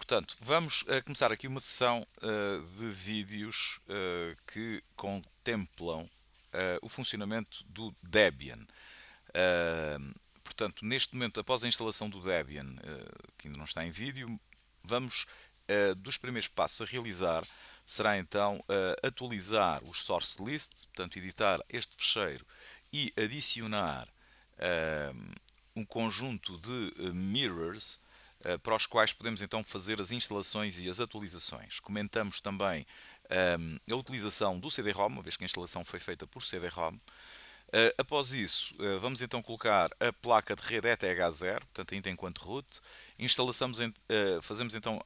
Portanto, vamos começar aqui uma sessão de vídeos que contemplam o funcionamento do Debian. Portanto, neste momento, após a instalação do Debian, que ainda não está em vídeo, vamos, dos primeiros passos a realizar, será então atualizar os source lists, portanto, editar este fecheiro e adicionar um conjunto de mirrors para os quais podemos então fazer as instalações e as atualizações. Comentamos também a utilização do CD-ROM, uma vez que a instalação foi feita por CD-ROM. Após isso, vamos então colocar a placa de rede ETH0, portanto ainda enquanto root. Fazemos então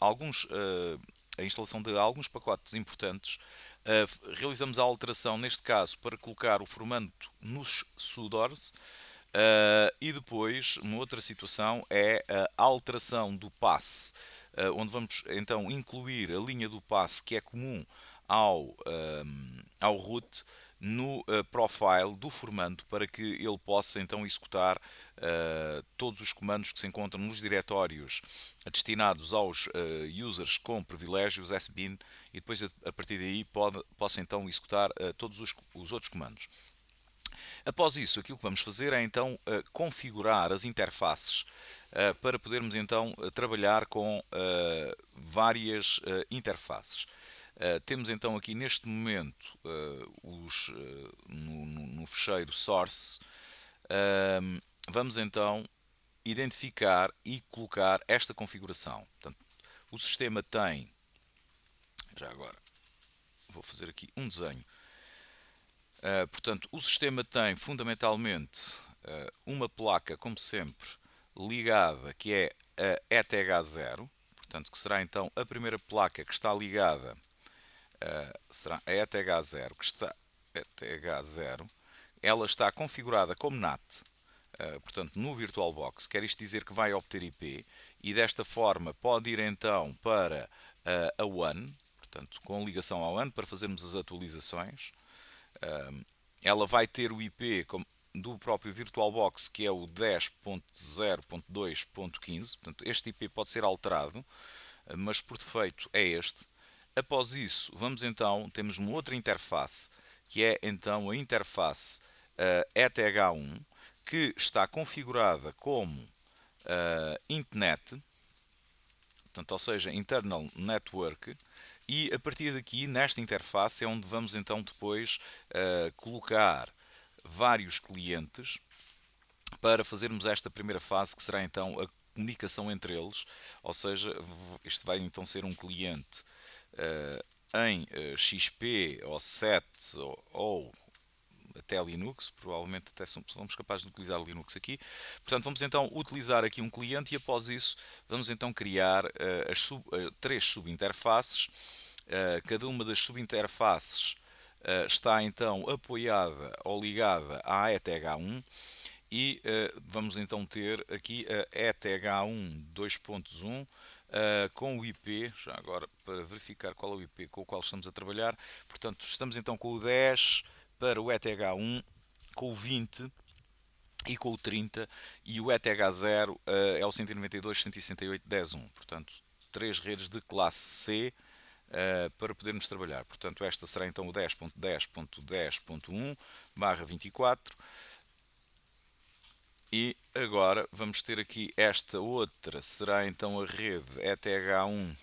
a instalação de alguns pacotes importantes. Realizamos a alteração, neste caso, para colocar o formando nos sudoers. E depois, uma outra situação é a alteração do passe, onde vamos então incluir a linha do passe que é comum ao root no profile do formando para que ele possa então executar todos os comandos que se encontram nos diretórios destinados aos users com privilégios SBIN e depois a partir daí possa então executar todos os outros comandos. Após isso, aquilo que vamos fazer é então configurar as interfaces para podermos então trabalhar com várias interfaces. Temos então aqui neste momento no fecheiro source, vamos então identificar e colocar esta configuração. Portanto, o sistema tem, já agora vou fazer aqui um desenho. Portanto, o sistema tem fundamentalmente uma placa, como sempre, ligada, que é a ETH0, portanto, que será então a primeira placa que está ligada, será a ETH0, que está ETH0, ela está configurada como NAT, portanto, no VirtualBox, quer isto dizer que vai obter IP, e desta forma pode ir então para a WAN, portanto, com ligação ao WAN, para fazermos as atualizações. Ela vai ter o IP do próprio VirtualBox, que é o 10.0.2.15. Portanto, este IP pode ser alterado, mas por defeito é este. Após isso, vamos então, temos uma outra interface, que é então a interface ETH1, que está configurada como IntNet, portanto, ou seja, Internal Network, e a partir daqui, nesta interface, é onde vamos então depois colocar vários clientes para fazermos esta primeira fase, que será então a comunicação entre eles, ou seja, este vai então ser um cliente em XP ou SET ou até Linux, provavelmente até somos capazes de utilizar Linux aqui. Portanto, vamos então utilizar aqui um cliente e após isso vamos então criar três subinterfaces. Cada uma das subinterfaces está então apoiada ou ligada à ETH1 e vamos então ter aqui a ETH1 2.1 com o IP, já agora para verificar qual é o IP com o qual estamos a trabalhar. Portanto, estamos então com o 10 para o ETH1, com o 20 e com o 30, e o ETH0 é o 192.168.10.1. Portanto, três redes de classe C para podermos trabalhar. Portanto, esta será então o 10.10.10.1/24. E agora vamos ter aqui esta outra, será então a rede ETH1,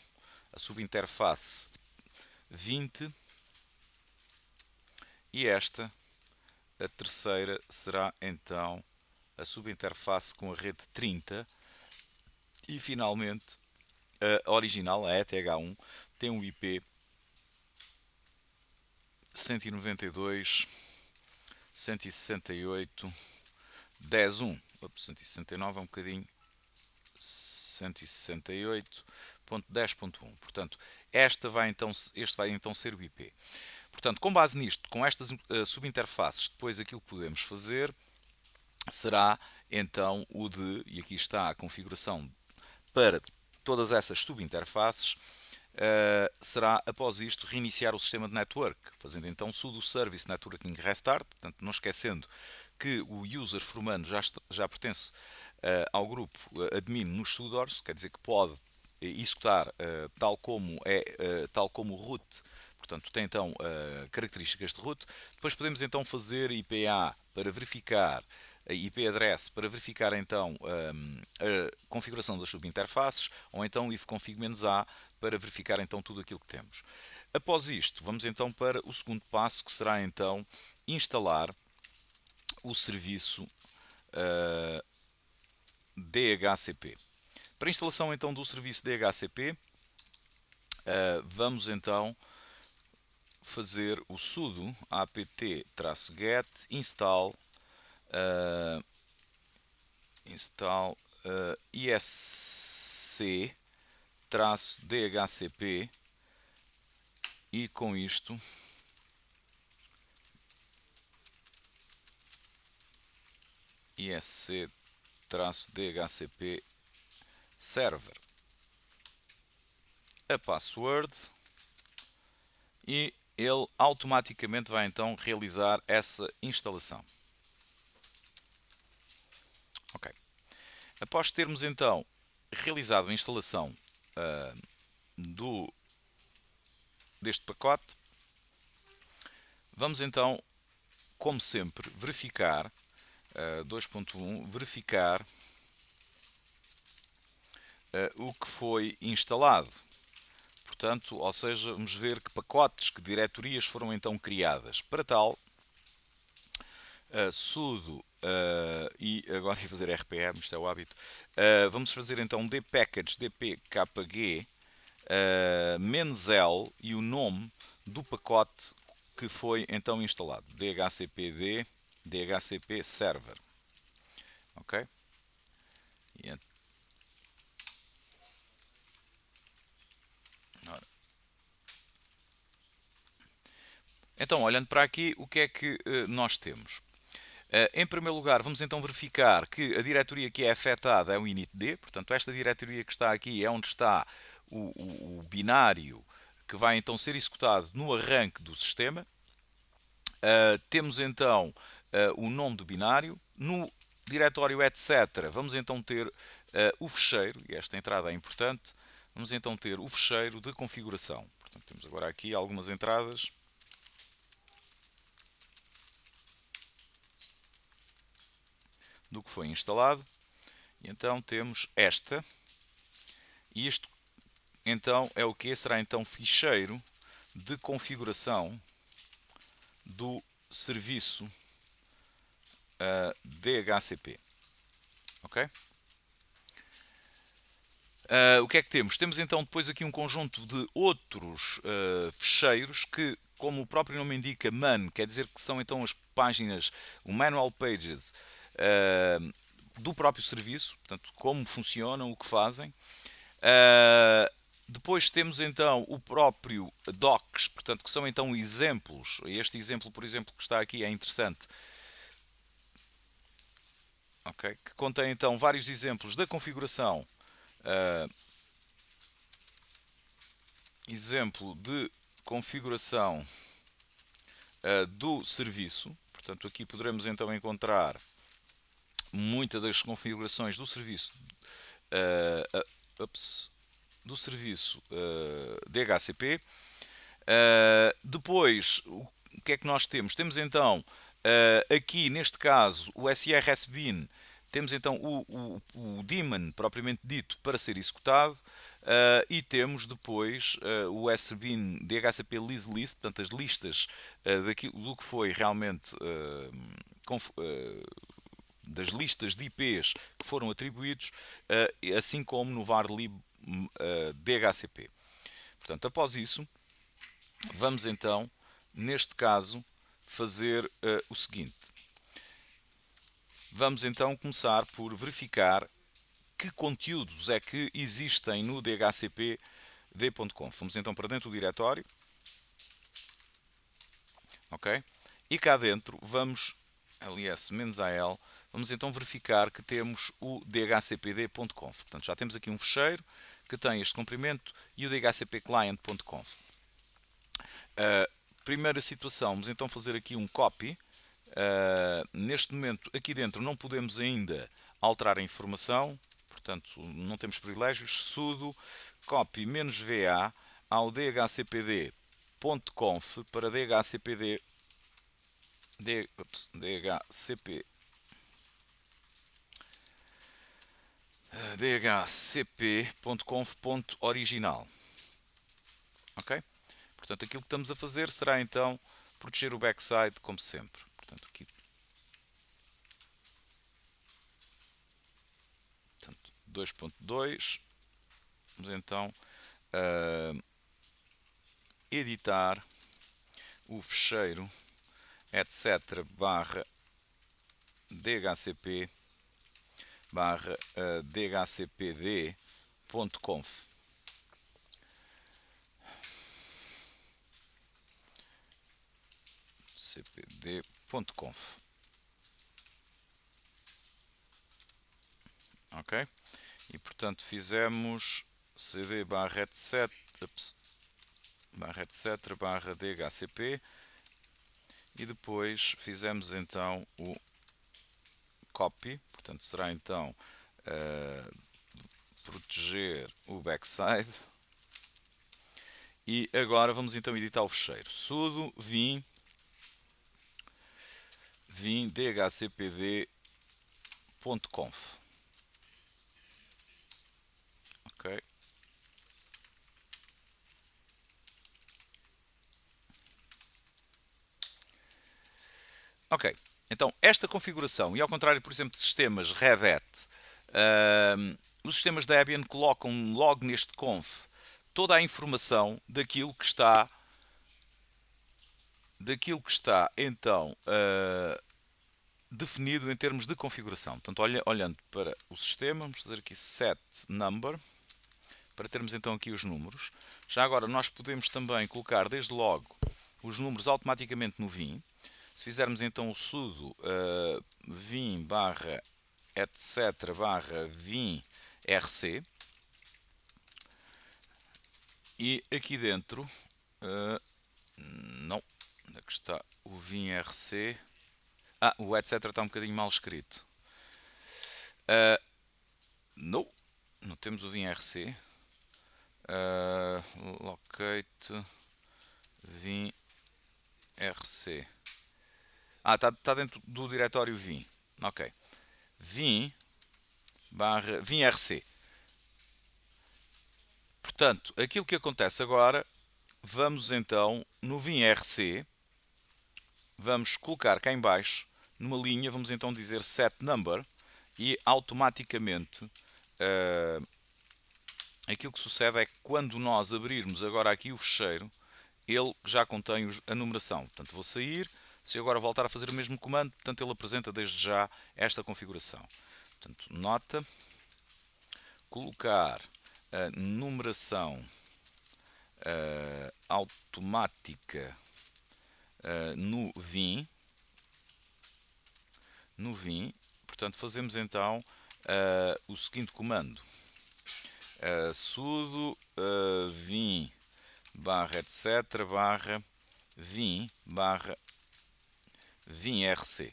a subinterface 20, e esta, a terceira, será então a subinterface com a rede 30, e finalmente a original, a ETH1, tem um IP 192.168.10.1. 169 é um bocadinho, 168.10.1. Portanto, este vai então ser o IP. Portanto, com base nisto, com estas subinterfaces, depois aquilo que podemos fazer será então o de, e aqui está a configuração para todas essas subinterfaces, será após isto reiniciar o sistema de network, fazendo então sudo service networking restart, portanto não esquecendo que o user formando já pertence ao grupo admin nos sudoers, quer dizer que pode executar tal como o root, portanto tem então características de root. Depois podemos então fazer IPA para verificar, IP address para verificar então a configuração das subinterfaces, ou então ifconfig-a para verificar então tudo aquilo que temos. Após isto, vamos então para o segundo passo, que será então instalar o serviço DHCP. Para a instalação então do serviço DHCP, vamos então fazer o sudo apt-get install isc-dhcp, e com isto isc-dhcp server, a password, e ele automaticamente vai então realizar essa instalação. Ok. Após termos então realizado a instalação deste pacote, vamos então, como sempre, verificar 2.1, verificar o que foi instalado. Portanto, ou seja, vamos ver que pacotes, que diretorias foram então criadas. Para tal, sudo e agora ia fazer RPM, isto é o hábito. Vamos fazer então dpackage dpkg -l e o nome do pacote que foi então instalado, dhcpd dhcp server. Ok? Então, olhando para aqui, o que é que nós temos? Em primeiro lugar, vamos então verificar que a diretoria que é afetada é o initd, portanto, esta diretoria que está aqui é onde está o binário que vai então ser executado no arranque do sistema. Temos então o nome do binário. No diretório etc. vamos então ter o fecheiro, e esta entrada é importante, vamos então ter o fecheiro de configuração. Portanto, temos agora aqui algumas entradas. Do que foi instalado, e então temos esta, e isto então é o que? Será então ficheiro de configuração do serviço DHCP. Ok? O que é que temos? Temos então depois aqui um conjunto de outros ficheiros que, como o próprio nome indica, man, quer dizer que são então as páginas, o manual pages do próprio serviço, portanto, como funcionam, o que fazem. Depois temos então o próprio docs, portanto, que são então exemplos. Este exemplo, por exemplo, que está aqui é interessante. Okay? Que contém então vários exemplos da configuração. Exemplo de configuração do serviço. Portanto, aqui poderemos então encontrar muitas das configurações do serviço do serviço DHCP. Depois, o que é que nós temos? Temos então aqui neste caso o srsbin, temos então o daemon propriamente dito para ser executado, e temos depois o sbin dhcp list, portanto as listas do que foi realmente das listas de IPs que foram atribuídos, assim como no varlib dhcp. Portanto, após isso, vamos então, neste caso, fazer o seguinte. Vamos então começar por verificar que conteúdos é que existem no dhcpd.conf. Vamos então para dentro do diretório. Ok? E cá dentro vamos, ls-al, vamos então verificar que temos o dhcpd.conf. Portanto, já temos aqui um fecheiro que tem este comprimento e o dhcpclient.conf. Primeira situação, vamos então fazer aqui um copy. Neste momento, aqui dentro, não podemos ainda alterar a informação. portanto não temos privilégios, sudo copy -va ao dhcpd.conf para dhcpd dhcp.conf.original. Ok? Portanto, aquilo que estamos a fazer será então proteger o backside como sempre. Portanto, aqui 2.2, vamos então editar o fecheiro etc barra dhcp barra dhcpd.conf. cpd.conf. Ok? E portanto fizemos cd barra etc barra dhcp e depois fizemos então o copy, portanto será então proteger o backside. E agora vamos então editar o fecheiro. Sudo vim dhcpd.conf. Ok. Ok. Então, esta configuração, e ao contrário, por exemplo, de sistemas Red Hat, os sistemas Debian colocam logo neste conf toda a informação daquilo que está então definido em termos de configuração. Portanto, olhando para o sistema, vamos fazer aqui set number para termos então aqui os números. Já agora nós podemos também colocar desde logo os números automaticamente no vim. Se fizermos então o sudo vim barra etc barra vim rc e aqui dentro não, onde é que está o vim rc? O etc está um bocadinho mal escrito. Não temos o vim rc. Locate vim rc. Está dentro do diretório vim. Ok. Vim barra vim rc. Portanto, aquilo que acontece agora, vamos então no vim rc, vamos colocar cá em baixo, numa linha, vamos então dizer set number e automaticamente aquilo que sucede é que quando nós abrirmos agora aqui o fecheiro, ele já contém a numeração. Portanto, vou sair. Se eu agora voltar a fazer o mesmo comando, portanto, ele apresenta desde já esta configuração. Portanto, nota, colocar a numeração automática no vim. Portanto, fazemos então o seguinte comando. Sudo vim barra etc barra vim barra vim rc.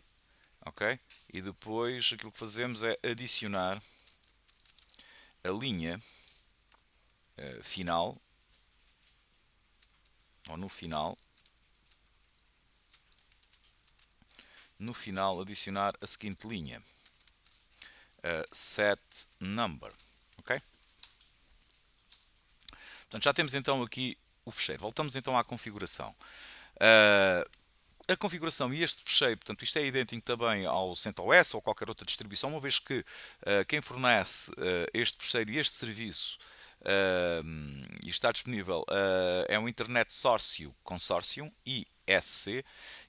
Ok? E depois aquilo que fazemos é adicionar a linha final, ou no final adicionar a seguinte linha, set number. Ok? Portanto, já temos então aqui o fecheiro. Voltamos então à configuração. A configuração e este fecheiro, portanto, isto é idêntico também ao CentOS ou qualquer outra distribuição, uma vez que quem fornece este fecheiro e este serviço e está disponível é um Internet Consortium, ISC,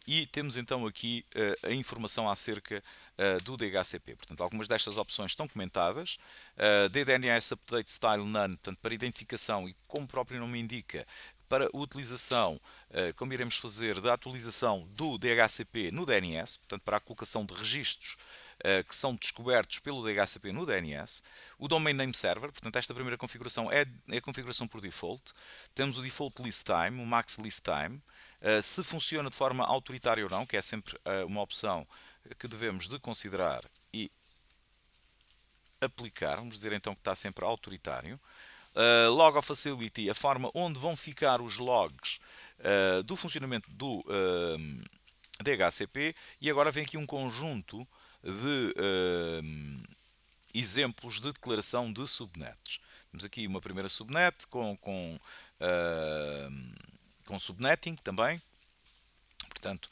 e temos então aqui a informação acerca do DHCP. Portanto, algumas destas opções estão comentadas. DDNS Update Style None, portanto, para identificação e, como o próprio nome indica, para utilização, como iremos fazer, da atualização do DHCP no DNS, portanto, para a colocação de registros que são descobertos pelo DHCP no DNS. O Domain Name Server, portanto, esta primeira configuração é a configuração por default. Temos o Default List Time, o Max List Time. Se funciona de forma autoritária ou não, que é sempre uma opção que devemos de considerar e aplicar, vamos dizer então que está sempre autoritário. Log of Facility, a forma onde vão ficar os logs do funcionamento do DHCP, e agora vem aqui um conjunto de exemplos de declaração de subnets. Temos aqui uma primeira subnet com subnetting também. Portanto,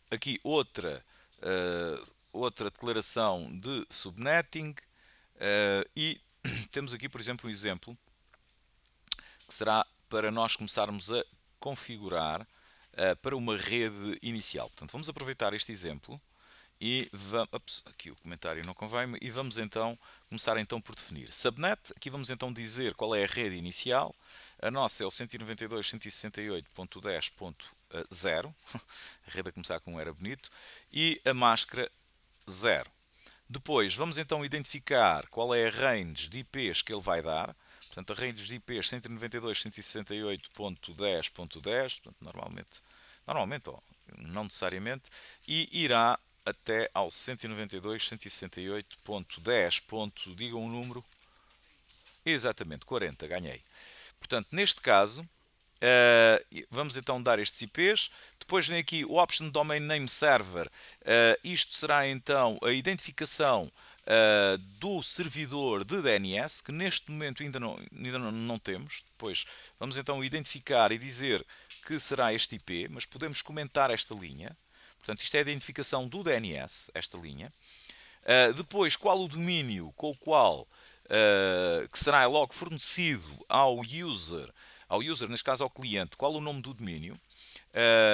aqui outra declaração de subnetting e temos aqui, por exemplo, um exemplo que será para nós começarmos a configurar para uma rede inicial. Portanto, vamos aproveitar este exemplo e aqui o comentário não convém, e vamos então começar então por definir subnet. Aqui vamos então dizer qual é a rede inicial. A nossa é o 192.168.10.0, a rede a começar com um era bonito, e a máscara 0. Depois vamos então identificar qual é a range de IPs que ele vai dar. Portanto, a range de IPs 192.168.10.10, normalmente ou não necessariamente, e irá até ao 192.168.10. Digam um número. Exatamente, 40, ganhei. Portanto, neste caso, vamos então dar estes IPs. Depois vem aqui o Option Domain Name Server. Isto será então a identificação do servidor de DNS, que neste momento ainda não temos. Depois vamos então identificar e dizer que será este IP, mas podemos comentar esta linha. Portanto, isto é a identificação do DNS, esta linha. Depois, qual o domínio com o qual que será logo fornecido ao user, neste caso ao cliente, qual o nome do domínio.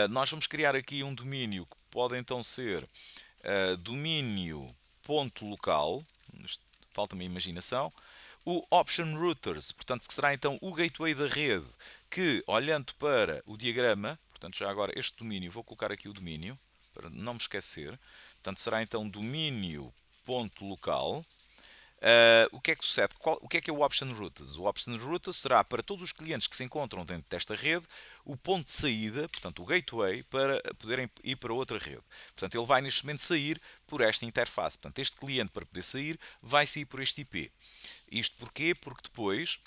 Nós vamos criar aqui um domínio que pode então ser domínio.local, falta-me a imaginação. O Option Routers, portanto, que será então o gateway da rede, que olhando para o diagrama, portanto, já agora este domínio, vou colocar aqui o domínio, para não me esquecer, portanto, será então domínio.local. O que é que sucede? O que é o Option Routers? O Option Routers será para todos os clientes que se encontram dentro desta rede o ponto de saída, portanto o gateway, para poderem ir para outra rede. Portanto, ele vai neste momento sair por esta interface. Portanto, este cliente, para poder sair, vai sair por este IP. Isto porquê? Porque depois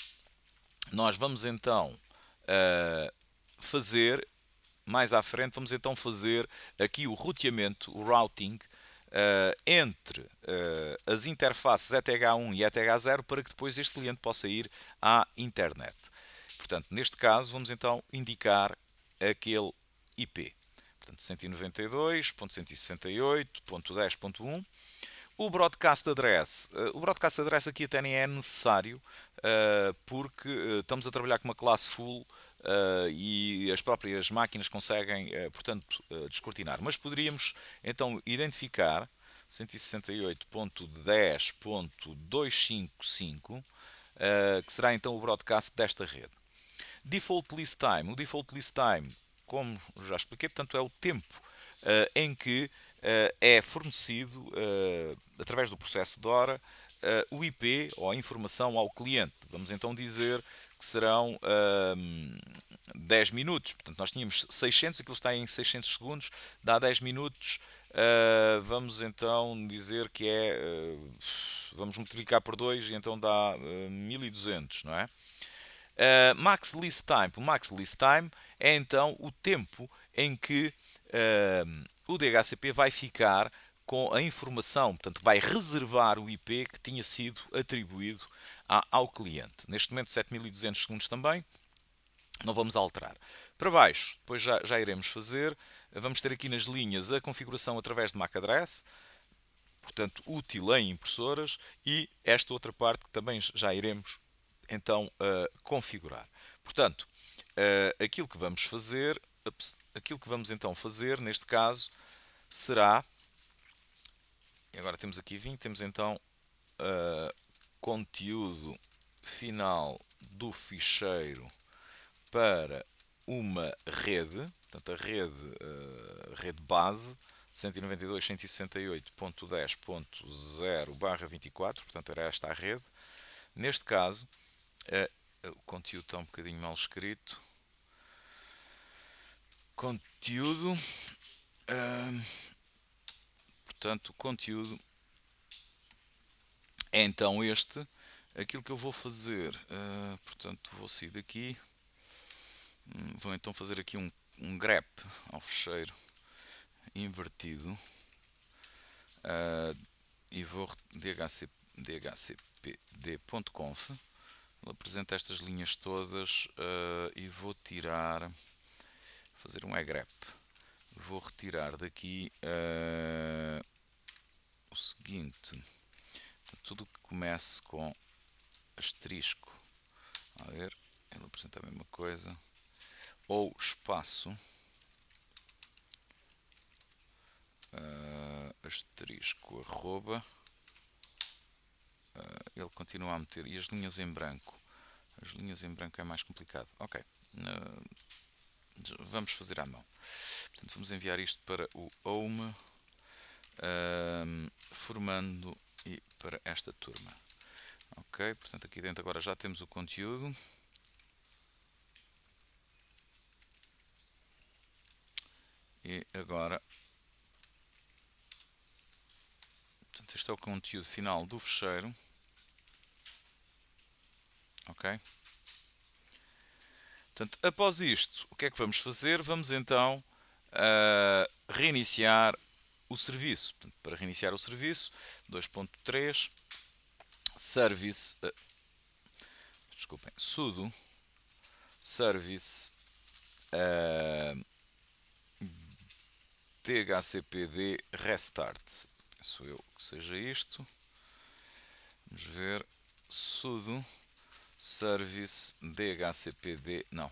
nós vamos então fazer, mais à frente, vamos então fazer aqui o roteamento, o routing, entre as interfaces ETH1 e ETH0 para que depois este cliente possa ir à internet. Portanto, neste caso, vamos então indicar aquele IP. Portanto, 192.168.10.1. O broadcast address. O broadcast address aqui até nem é necessário porque estamos a trabalhar com uma classe full e as próprias máquinas conseguem, portanto, descortinar. Mas poderíamos então identificar 168.10.255, que será então o broadcast desta rede. Default list time. O default list time, como já expliquei, portanto, é o tempo em que é fornecido, através do processo DORA, o IP ou a informação ao cliente. Vamos então dizer que serão 10 minutos. Portanto, nós tínhamos 600, aquilo está em 600 segundos, dá 10 minutos. Vamos então dizer que vamos multiplicar por 2 e então dá 1200, não é? Max list time. O max list time é então o tempo em que o DHCP vai ficar com a informação, portanto vai reservar o IP que tinha sido atribuído ao cliente. Neste momento 7200 segundos também, não vamos alterar. Para baixo, depois já iremos fazer, vamos ter aqui nas linhas a configuração através de MAC address, portanto útil em impressoras, e esta outra parte que também já iremos então configurar. Portanto, aquilo que vamos então fazer neste caso será, agora temos aqui 20, temos então conteúdo final do ficheiro para uma rede, portanto a rede base 192.168.10.0/24, portanto era esta a rede. Neste caso, o conteúdo está um bocadinho mal escrito. Conteúdo, portanto, conteúdo é então este. Aquilo que eu vou fazer, portanto, vou sair daqui, vou então fazer aqui um grep ao fecheiro invertido e vou dhcpd.conf. Ele apresenta estas linhas todas e vou tirar, fazer um egrep. Vou retirar daqui o seguinte, tudo que comece com asterisco, a ver, ele apresenta a mesma coisa, ou espaço, asterisco, arroba, ele continua a meter, e as linhas em branco? As linhas em branco é mais complicado. Ok, vamos fazer à mão. Portanto, vamos enviar isto para o home, formando e para esta turma. Ok, portanto aqui dentro agora já temos o conteúdo. E agora, portanto, este é o conteúdo final do fecheiro. Ok? Portanto, após isto, o que é que vamos fazer? Vamos então reiniciar o serviço. Portanto, para reiniciar o serviço, 2.3 service, desculpem, sudo service dhcpd restart. Penso eu que seja isto. Vamos ver. Sudo service dhcpd, não,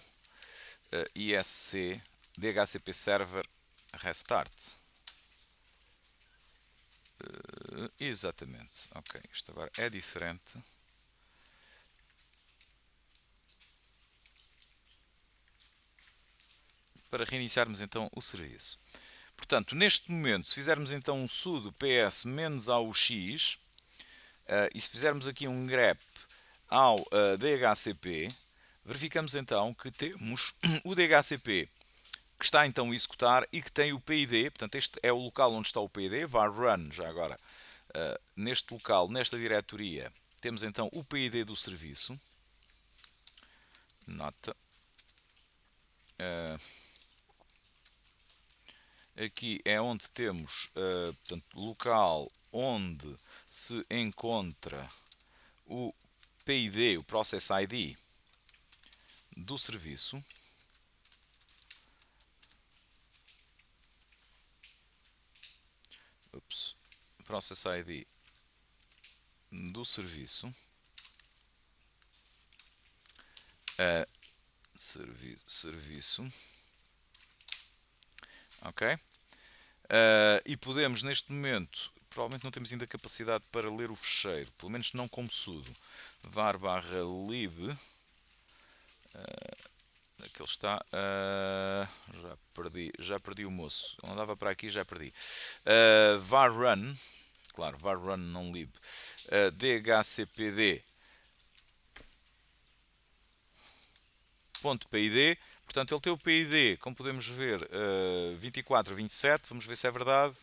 isc dhcp server restart. Exatamente. Ok, isto agora é diferente. Para reiniciarmos então o serviço. Portanto, neste momento, se fizermos então um sudo ps -aux e se fizermos aqui um grep ao dhcp, verificamos então que temos o dhcp que está então a executar e que tem o PID, portanto este é o local onde está o PID, var run já agora, neste local, nesta diretoria, temos então o PID do serviço, nota, aqui é onde temos, portanto, local onde se encontra o PID, o Process ID do serviço. Process ID do serviço. Serviço. Ok? E podemos neste momento, provavelmente não temos ainda capacidade para ler o fecheiro, pelo menos não como sudo, var /lib, aqui ele está, já perdi o moço, ele andava para aqui, já perdi, var run, claro, var run não lib, dhcpd.pid. Portanto, ele tem o PID, como podemos ver, 24, 27. Vamos ver se é verdade.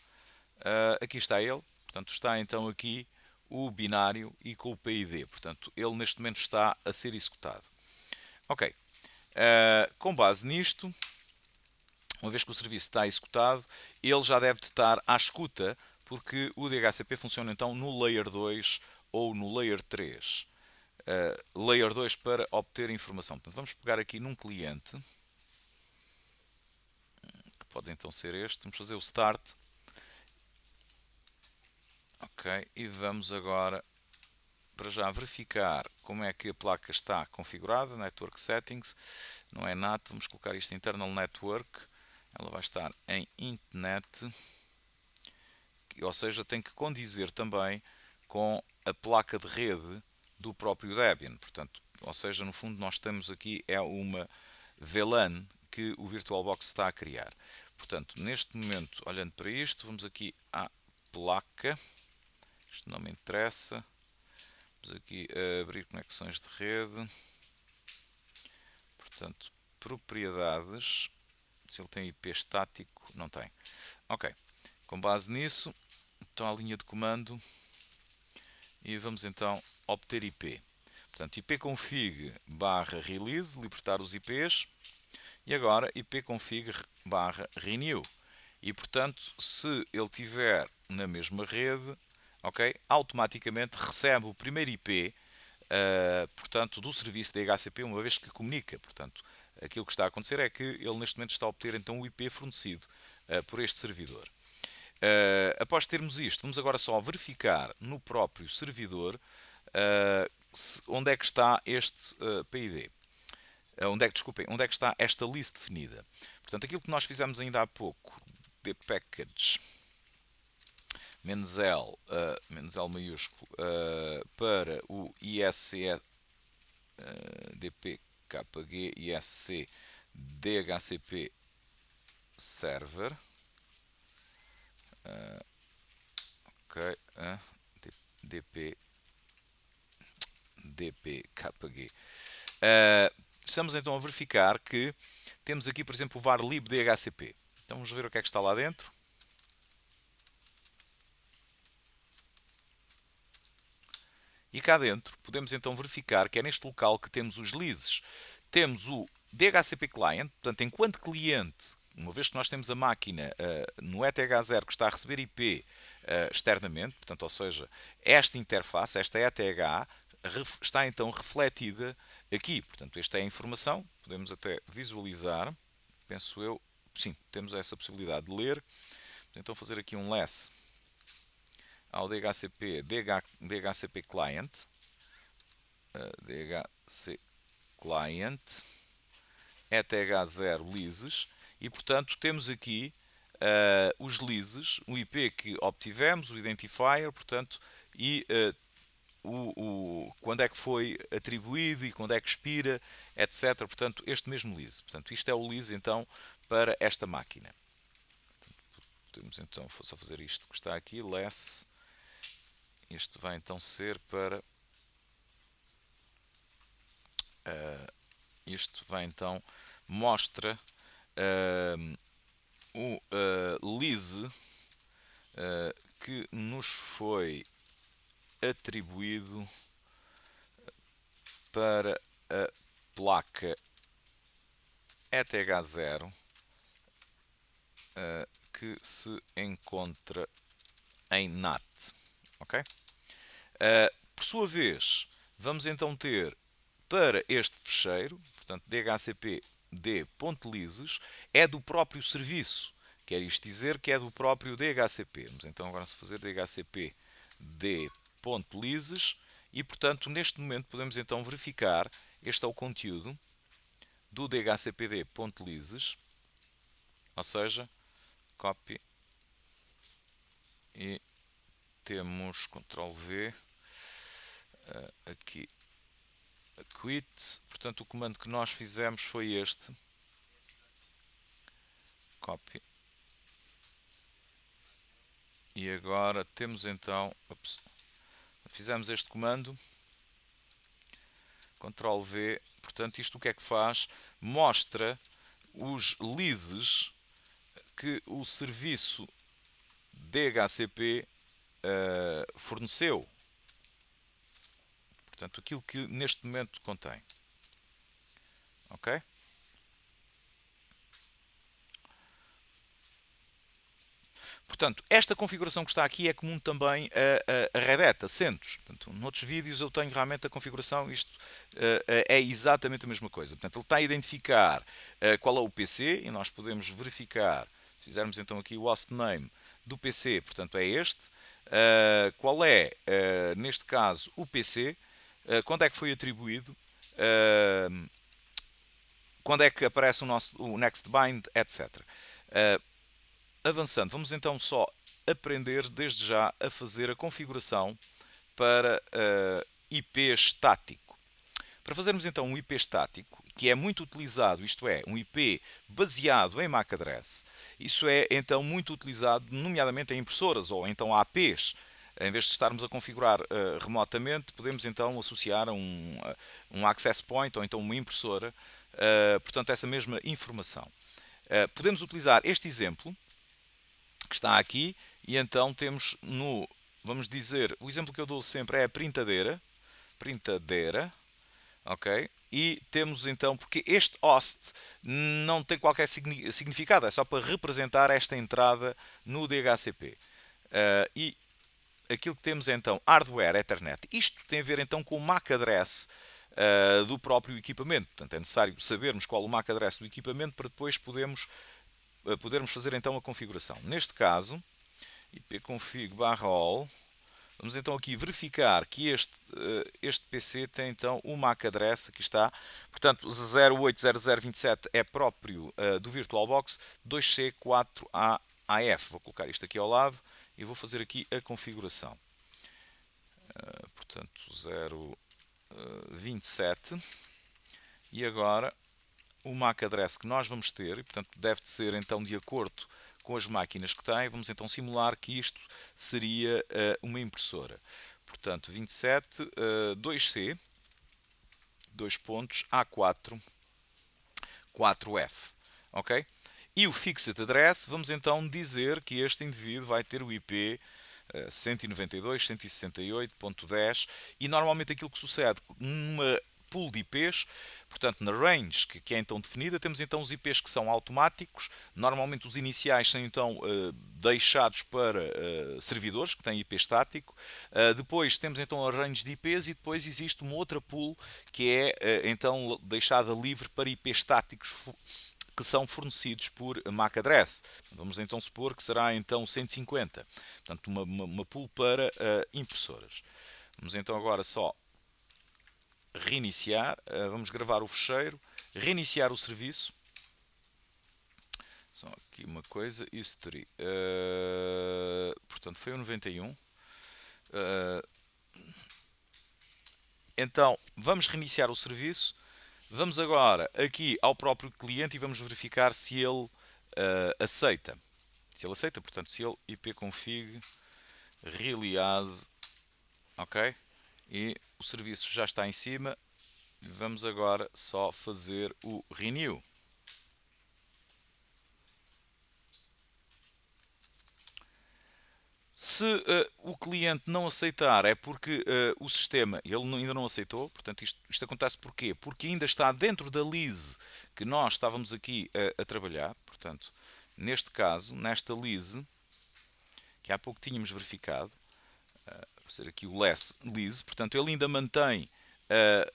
Aqui está ele. Portanto, está então aqui o binário e com o PID. Portanto, ele neste momento está a ser executado. Ok. Com base nisto, uma vez que o serviço está executado, ele já deve estar à escuta, porque o DHCP funciona então no Layer 2 ou no Layer 3. Layer 2 para obter informação. Portanto, vamos pegar aqui num cliente, que pode então ser este. Vamos fazer o Start. Ok, e vamos agora para já verificar como é que a placa está configurada, Network Settings, não é NAT, vamos colocar isto em Internal Network, ela vai estar em IntNet, ou seja, tem que condizer também com a placa de rede do próprio Debian, portanto, ou seja, no fundo nós temos aqui é uma VLAN que o VirtualBox está a criar. Portanto, neste momento, olhando para isto, vamos aqui à placa, isto não me interessa, vamos aqui a abrir conexões de rede, portanto, propriedades, se ele tem IP estático, não tem. Ok, com base nisso, então a linha de comando e vamos então obter IP. Portanto, ipconfig/release, libertar os IPs, e agora ipconfig/renew. E portanto, se ele estiver na mesma rede, ok, automaticamente recebe o primeiro IP, portanto, do serviço DHCP, uma vez que comunica. Portanto, aquilo que está a acontecer é que ele neste momento está a obter então o IP fornecido por este servidor. Após termos isto, vamos agora só verificar no próprio servidor onde é que está este PID. Onde é que está esta list definida. Portanto, aquilo que nós fizemos ainda há pouco, dpackage -L, -L maiúsculo, para o ISC dpkg ISC DHCP server, ok, dpkg. Estamos então a verificar que temos aqui, por exemplo, o var lib DHCP. Então vamos ver o que é que está lá dentro. E cá dentro podemos então verificar que é neste local que temos os leases. Temos o DHCP Client, portanto, enquanto cliente, uma vez que nós temos a máquina no ETH0 que está a receber IP externamente, portanto, ou seja, esta interface, esta ETH, está então refletida aqui. Portanto, esta é a informação, podemos até visualizar, penso eu, sim, temos essa possibilidade de ler. Então, fazer aqui um less ao DHCP Client, DHC Client, ETH0 leases, e portanto temos aqui os leases, o IP que obtivemos, o identifier, portanto, e quando é que foi atribuído e quando é que expira, etc. Portanto, este mesmo lease. Portanto, isto é o lease então para esta máquina. Podemos então só fazer isto que está aqui, less. Este vai então ser para isto vai então mostra o lease que nos foi atribuído para a placa ETH0 que se encontra em NAT. Ok? Por sua vez, vamos então ter para este fecheiro, portanto, dhcpd.leases, é do próprio serviço. Quer isto dizer que é do próprio DHCP. Vamos então agora fazer dhcpd.leases e, portanto, neste momento podemos então verificar, este é o conteúdo do dhcpd.leases, ou seja, copy e temos Ctrl V aqui quit, portanto o comando que nós fizemos foi este, copy, e agora temos então, fizemos este comando, Ctrl V, portanto isto o que é que faz? Mostra os leases que o serviço DHCP forneceu, portanto aquilo que neste momento contém, ok? Portanto, esta configuração que está aqui é comum também a Red Hat, a CentOS. Portanto, noutros vídeos eu tenho realmente a configuração, isto é exatamente a mesma coisa. Portanto, ele está a identificar qual é o PC e nós podemos verificar, se fizermos então aqui o hostname do PC, portanto é este. Qual é, neste caso, o PC, quando é que foi atribuído, quando é que aparece o next bind, etc. Avançando, vamos então só aprender desde já a fazer a configuração para IP estático. Para fazermos então um IP estático, que é muito utilizado, isto é, um IP baseado em MAC address, isso é então muito utilizado nomeadamente em impressoras ou então APs. Em vez de estarmos a configurar remotamente, podemos então associar um access point ou então uma impressora, portanto essa mesma informação. Podemos utilizar este exemplo que está aqui, e então temos no vamos dizer, o exemplo que eu dou sempre é a printadeira, ok? E temos então, porque este host não tem qualquer significado, é só para representar esta entrada no DHCP. E aquilo que temos então, hardware Ethernet. Isto tem a ver então com o MAC address do próprio equipamento. Portanto, é necessário sabermos qual o MAC address do equipamento para depois podermos fazer então a configuração. Neste caso, ipconfig/all. Vamos então aqui verificar que este PC tem então o MAC address, aqui está, portanto 080027 é próprio do VirtualBox 2C4AF. Vou colocar isto aqui ao lado e vou fazer aqui a configuração. Portanto 027 e agora o MAC address que nós vamos ter, e portanto deve ser então de acordo com as máquinas que tem, vamos então simular que isto seria uma impressora. Portanto, 27, 2C, 2 pontos, A4, 4F. Ok? E o Fixed Address, vamos então dizer que este indivíduo vai ter o IP 192.168.10 e normalmente aquilo que sucede numa pool de IPs, portanto na range que é então definida, temos então os IPs que são automáticos, normalmente os iniciais são então deixados para servidores que têm IP estático, depois temos então a range de IPs e depois existe uma outra pool que é então deixada livre para IP estáticos que são fornecidos por MAC address. Vamos então supor que será então 150, portanto uma pool para impressoras. Vamos então agora só reiniciar, vamos gravar o fecheiro, reiniciar o serviço. Só aqui uma coisa, history, portanto foi o 91. Então vamos reiniciar o serviço. Vamos agora aqui ao próprio cliente e vamos verificar se ele aceita. Se ele aceita, portanto, se ele ipconfig release, ok? E o serviço já está em cima. Vamos agora só fazer o renew. Se o cliente não aceitar, é porque o sistema ele ainda não aceitou. Portanto, isto acontece porquê? Porque ainda está dentro da lease que nós estávamos aqui a trabalhar. Portanto, neste caso, nesta lease, que há pouco tínhamos verificado, vou ser aqui o less lease, portanto, ele ainda mantém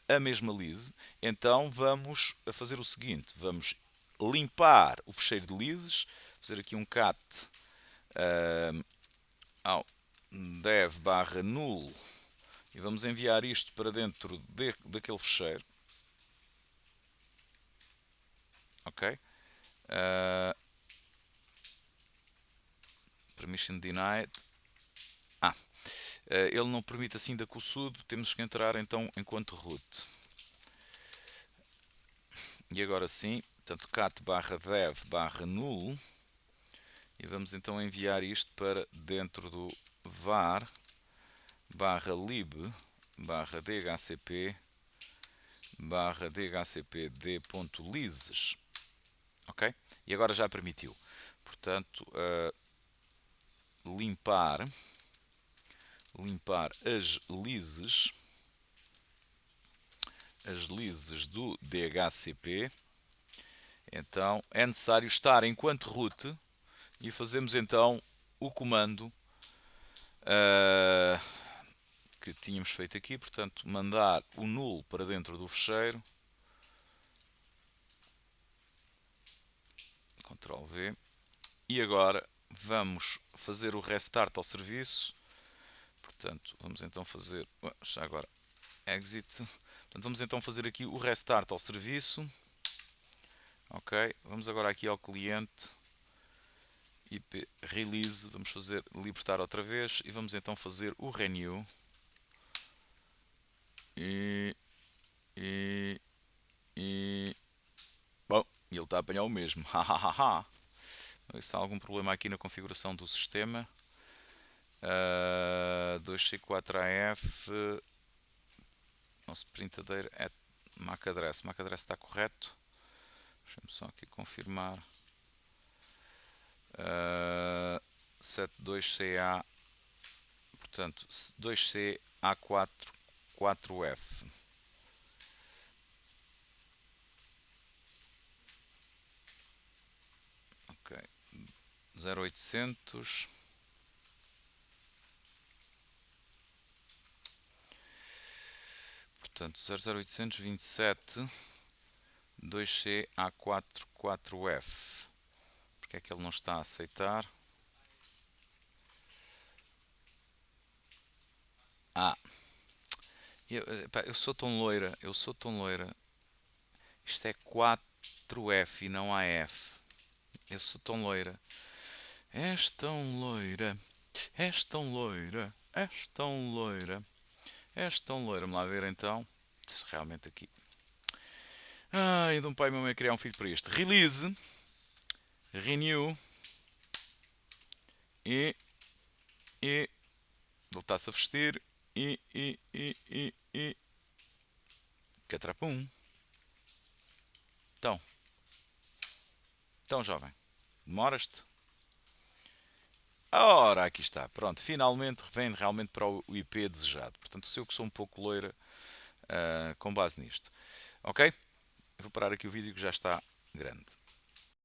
a mesma lease. Então, vamos fazer o seguinte: vamos limpar o fecheiro de leases, fazer aqui um cat ao dev/null e vamos enviar isto para dentro daquele fecheiro. Ok? Permission denied. Ele não permite assim da com o sudo, temos que entrar então enquanto root. E agora sim, portanto cat/dev/null e vamos então enviar isto para dentro do var/lib/dhcp/dhcpd.leases. Ok? E agora já permitiu. Portanto, limpar as leases do DHCP. Então é necessário estar enquanto root e fazemos então o comando que tínhamos feito aqui, portanto mandar o null para dentro do fecheiro, Ctrl V, e agora vamos fazer o restart ao serviço. Portanto vamos então fazer, já agora exit, portanto vamos então fazer aqui o restart ao serviço. Ok, vamos agora aqui ao cliente, IP release, vamos fazer libertar outra vez e vamos então fazer o renew. Bom, ele está a apanhar o mesmo. Se há algum problema aqui na configuração do sistema. 2C4AF. Nosso printadeira é MAC address. MAC address está correto. Deixa-me só aqui confirmar. 72CA. portanto, 2C A4 4F. Ok, 0800. Portanto, 00827 2C A4 4F. Porque é que ele não está a aceitar? Ah, eu sou tão loira, eu sou tão loira. Isto é 4F e não AF. Eu sou tão loira. És tão loira, és tão loira, és tão loira, és tão loira. Vamos lá ver então. Realmente aqui. Ai, de um pai e uma mãe criar um filho para isto. Release, renew e voltar-se a vestir e catrapum. Então jovem, demoras-te? Ora, aqui está. Pronto, finalmente vem realmente para o IP desejado. Portanto, se eu que sou um pouco loira, com base nisto. Ok? Eu vou parar aqui o vídeo que já está grande.